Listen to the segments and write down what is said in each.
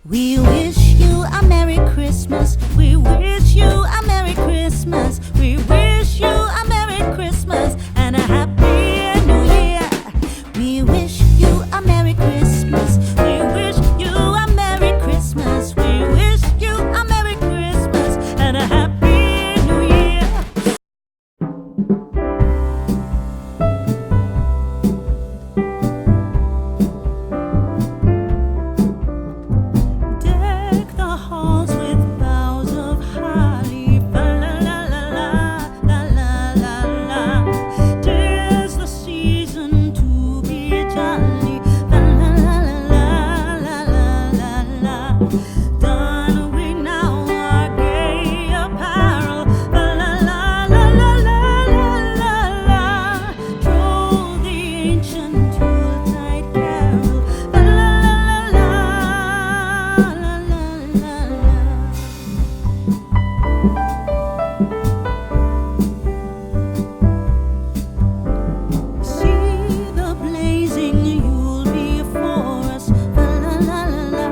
We wish you a Merry Christmas. We wish you a Merry Christmas. We wish you a Merry Christmas and a Happy New Year. We wish you a Merry Christmas. We wish you a Merry Christmas. We wish you a Merry Christmas and a Happy New Year. Deck the halls with boughs of holly. Fa la la la la la la la la. 'Tis the season to be jolly. Fa la la la la la la la la. Don we now our gay apparel. Fa la la la la la la la la. Troll the ancient Yuletide carol. Fa la la la la la la la. See the blazing Yule before us. Fa la la la la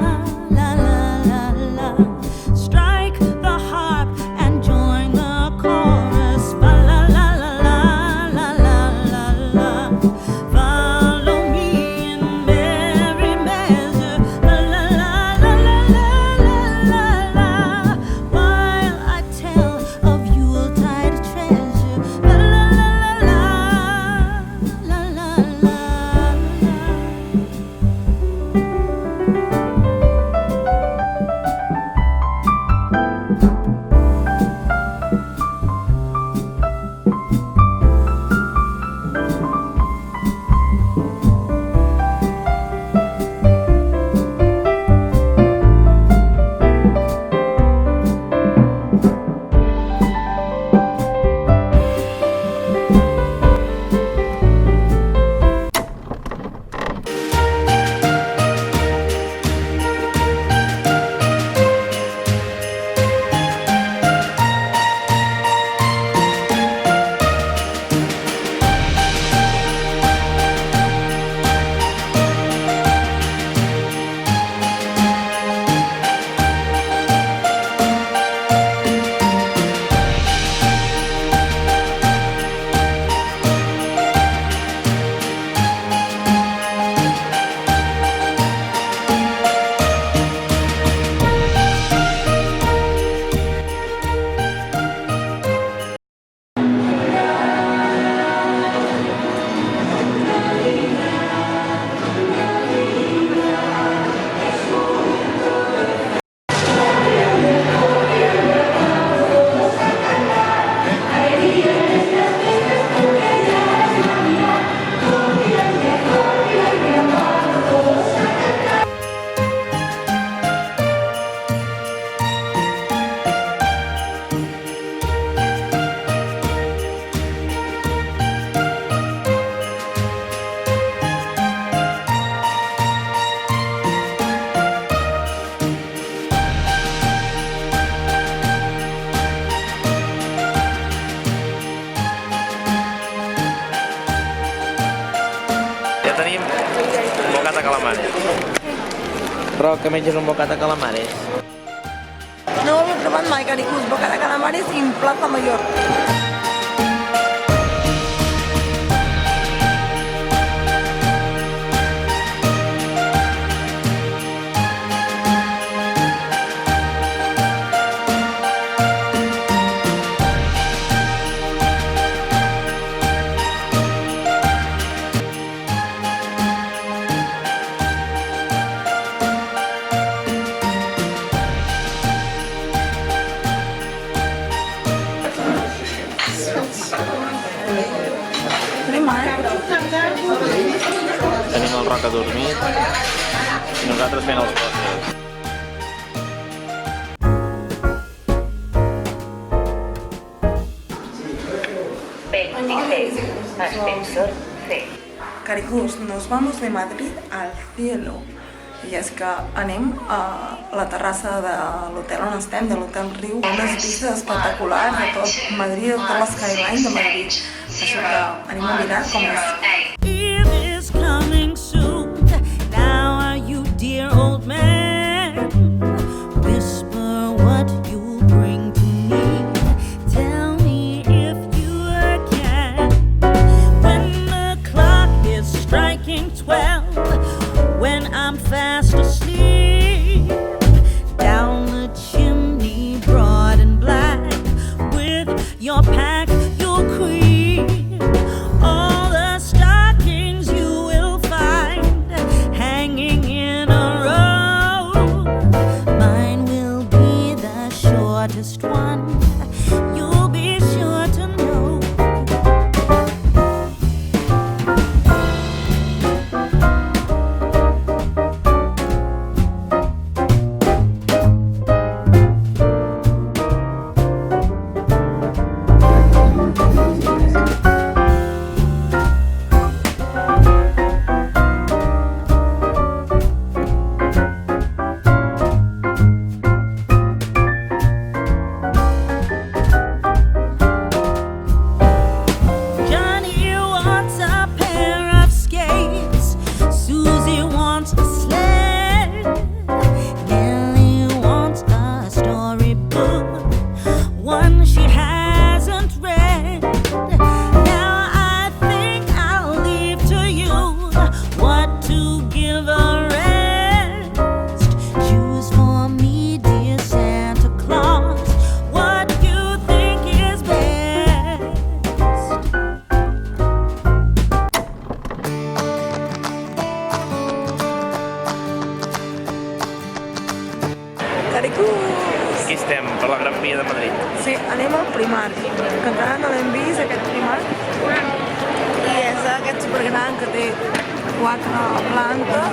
la la la la. Strike the harp and join the chorus. Fa la la la la la la la la. Follow me in merry measure. Fa la la la la la la la la. While I tell of Yuletide treasure. Fa la la la la la la la. Ja tenim un bocat de calamares. Roc, que menges un bocat de calamares? No ho havia provat mai, Caricús, boca de calamares i Plaza Mayor. Tenim el Roc adormit i nosaltres fent els postres. Ascensor C. Caricús, nos vamos de Madrid al cielo. I és que anem a la terrassa de l'hotel on estem, de l'Hotel Riu, unes vistes espectaculars de tot Madrid, de tot l'Skyline de Madrid. Així que anem a mirar com és. Eve is coming soon. Now are you, dear old man? Caricús! Aquí estem, per la Gran Via de Madrid. Sí, anem al Primark, que encara no l'hem vist, aquest Primark. I és aquest supergran que té 4 plantes.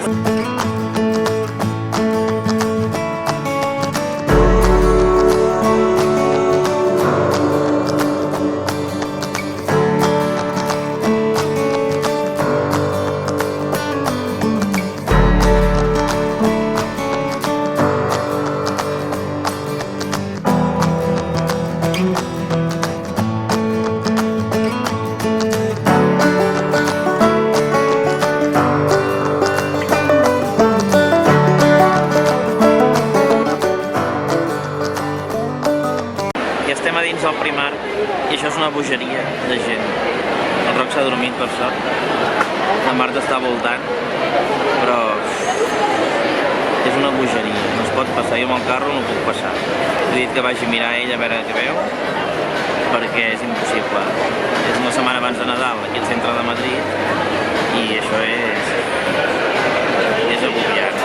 Ja estem a dins del Primark i això és una bogeria de gent. El Roc s'ha dormit, per sort. La Marta està voltant, però és una bogeria, no es pot passar. Jo amb el carro no puc passar. He dit que vagi a mirar ell a veure què veu, perquè és impossible. És una setmana abans de Nadal, aquí al centre de Madrid, i això és agobiant.